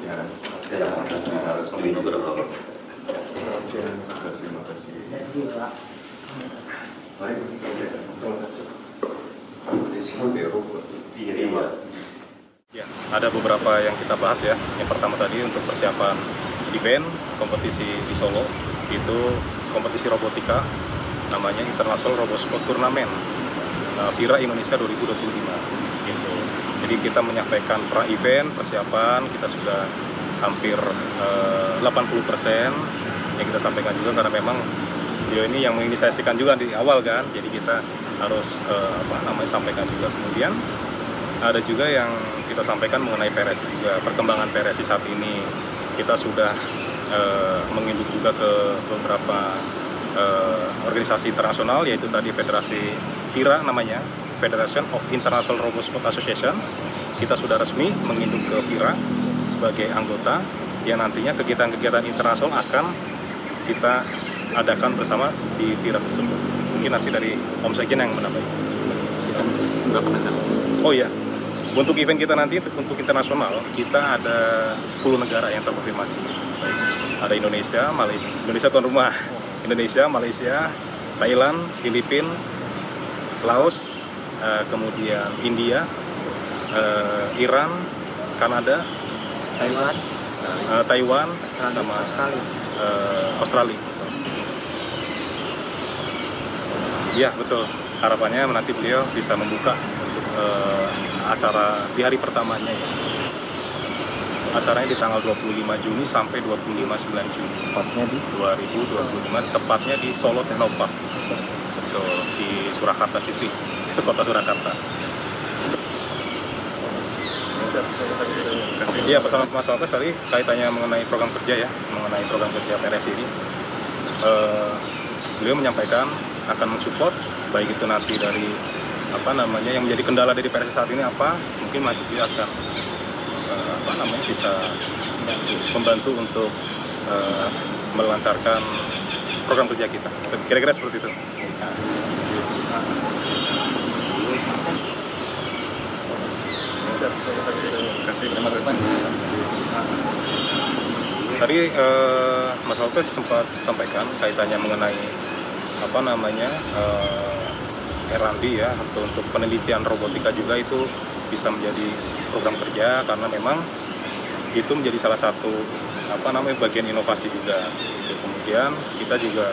Ya, ada beberapa yang kita bahas ya. Yang pertama tadi untuk persiapan event kompetisi di Solo, itu kompetisi robotika namanya International Robosport Tournament FIRA Indonesia 2025 gitu. Jadi kita menyampaikan pra-event persiapan kita sudah hampir 80% yang kita sampaikan juga, karena memang beliau ini yang menginisiasikan juga di awal kan, jadi kita harus sampaikan juga. Kemudian ada juga yang kita sampaikan mengenai PRSI juga, perkembangan PRSI saat ini. Kita sudah menginduk juga ke beberapa organisasi internasional, yaitu tadi Federasi FIRA namanya, Federation of International Robosport Association. Kita sudah resmi menginduk ke FIRA sebagai anggota, yang nantinya kegiatan-kegiatan internasional akan kita adakan bersama di FIRA tersebut. Mungkin nanti dari Om Sekjen yang menambahkan. Oh iya, untuk event kita nanti untuk internasional kita ada 10 negara yang terkonfirmasi. Ada Indonesia, Malaysia, Indonesia tuan rumah, Indonesia, Malaysia, Thailand, Filipina, Laos, kemudian India, Iran, Kanada, Taiwan, sama Australia. Ya betul, harapannya nanti beliau bisa membuka untuk acara di hari pertamanya ya. Acaranya di tanggal 25 Juni sampai 25 Juni. Tepatnya di 2025, tepatnya di Solo Technopark. Betul, di Surakarta City, kota Surakarta. Iya, pesan Mas Alpes tadi kaitannya mengenai program kerja ya, mengenai program kerja PRSI ini. Beliau menyampaikan akan mensupport, baik itu nanti dari yang menjadi kendala dari PRSI saat ini apa, mungkin nanti dia akan bisa membantu untuk melancarkan program kerja kita. Kira-kira seperti itu. Terima kasih. Tadi Mas Alpes sempat sampaikan kaitannya mengenai R&D ya, atau untuk penelitian robotika juga itu bisa menjadi program kerja, karena memang itu menjadi salah satu bagian inovasi juga. Kemudian kita juga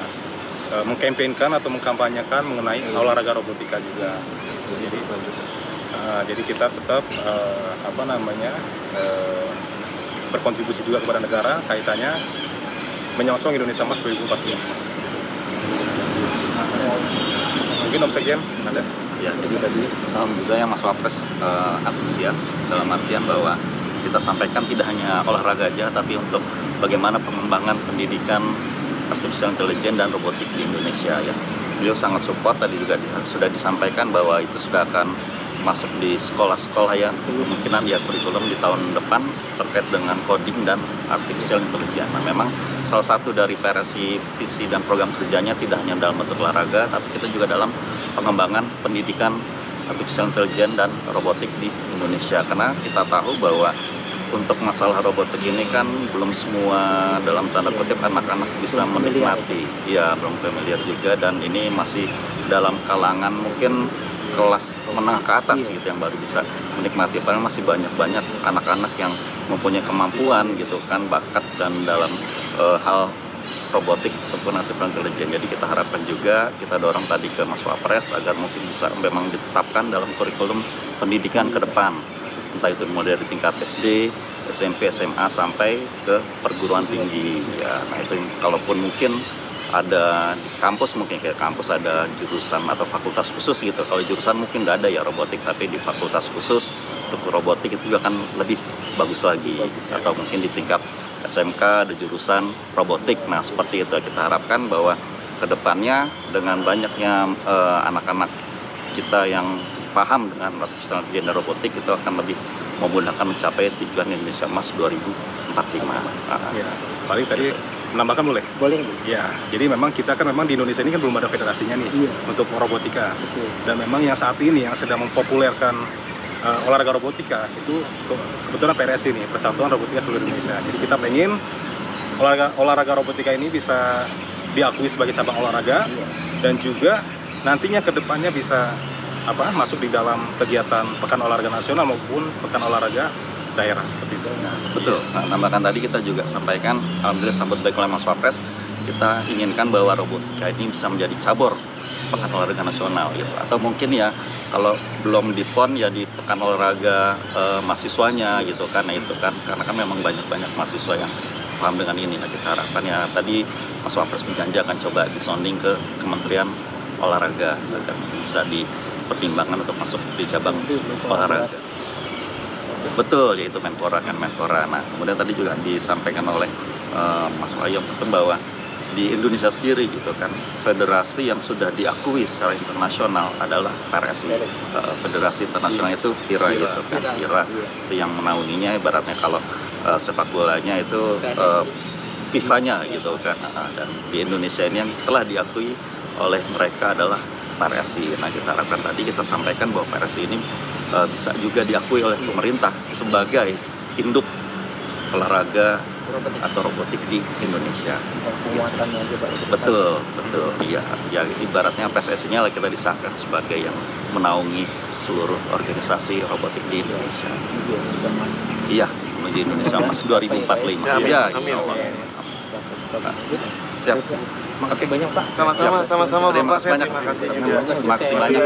mengkampanyekan atau mengkampanyekan mengenai olahraga robotika juga. Jadi kita tetap berkontribusi juga kepada negara kaitannya menyongsong Indonesia Emas 2045. Mungkin Om Sekjen ada? Ya, jadi tadi juga yang Mas Wapres antusias dalam artian bahwa kita sampaikan tidak hanya olahraga aja, tapi untuk bagaimana pengembangan pendidikan artificial intelligence dan robotik di Indonesia ya. Beliau sangat support, tadi juga sudah disampaikan bahwa itu sudah akan masuk di sekolah-sekolah ya, kemungkinan ya kurikulum di tahun depan terkait dengan coding dan artificial intelligence. Nah, memang salah satu dari PRSI visi dan program kerjanya tidak hanya dalam bentuk olahraga, tapi kita juga dalam pengembangan pendidikan artificial intelligence dan robotik di Indonesia. Karena kita tahu bahwa untuk masalah robotik ini kan belum semua dalam tanda kutip anak-anak bisa menikmati. Ya, belum familiar juga, dan ini masih dalam kalangan mungkin kelas menengah ke atas gitu yang baru bisa menikmati. Padahal masih banyak anak-anak yang mempunyai kemampuan gitu kan, bakat dan dalam hal robotik ataupun artificial intelligence. Jadi kita harapkan juga, kita dorong tadi ke Mas Wapres agar mungkin bisa memang ditetapkan dalam kurikulum pendidikan ke depan, entah itu mulai dari tingkat SD, SMP, SMA sampai ke perguruan tinggi ya. Nah itu kalaupun mungkin ada di kampus, mungkin kayak kampus ada jurusan atau fakultas khusus gitu. Kalau jurusan mungkin nggak ada ya robotik, tapi di fakultas khusus untuk robotik itu juga akan lebih bagus lagi. Atau mungkin di tingkat SMK ada jurusan robotik. Nah seperti itu kita harapkan bahwa kedepannya dengan banyaknya anak-anak kita yang paham dengan artificial intelligence dan robotik, itu akan lebih memudahkan mencapai tujuan Indonesia Emas 2045. Ya, paling tadi menambahkan boleh? Boleh. Ya, jadi memang kita kan memang di Indonesia ini kan belum ada federasinya nih untuk robotika. Dan memang yang saat ini yang sedang mempopulerkan olahraga robotika itu kebetulan PRSI nih, Persatuan Robotika Seluruh Indonesia. Jadi kita pengen olahraga robotika ini bisa diakui sebagai cabang olahraga dan juga nantinya ke depannya bisa masuk di dalam kegiatan Pekan Olahraga Nasional maupun Pekan Olahraga daerah seperti itu. Betul. Nah, tambahkan tadi kita juga sampaikan, alhamdulillah sambut baik oleh Mas Wapres, kita inginkan bahwa robotika ini bisa menjadi cabur Pekan Olahraga Nasional gitu. Atau mungkin ya kalau belum di PON ya di Pekan Olahraga mahasiswanya gitu kan. Nah itu kan karena kan memang banyak mahasiswa yang paham dengan ini. Nah kita harapkan ya tadi Mas Wapres berjanji akan coba disonding ke Kementerian Olahraga agar bisa dipertimbangkan untuk masuk di cabang olahraga. Betul, yaitu Menpora kan Menpora. Nah kemudian tadi juga disampaikan oleh Mas Wahyu bahwa di Indonesia sendiri gitu kan federasi yang sudah diakui secara internasional adalah PRSI. Federasi internasional itu FIRA gitu kan. FIRA itu yang menaunginya, ibaratnya kalau sepak bolanya itu FIFA-nya gitu kan. Dan di Indonesia ini yang telah diakui oleh mereka adalah PRSI. Nah kita harapkan tadi kita sampaikan bahwa PRSI ini bisa juga diakui oleh pemerintah sebagai induk olahraga atau robotik di Indonesia. Betul. Iya, ya ibaratnya PSSI-nya lah kita disahkan sebagai yang menaungi seluruh organisasi robotik di Indonesia. Iya, menuju Indonesia Mas 2045. Ya, insya Allah. Siap. Makasih banyak Pak. Sama-sama Terima Bapak. kasih banyak. Terima kasih banyak.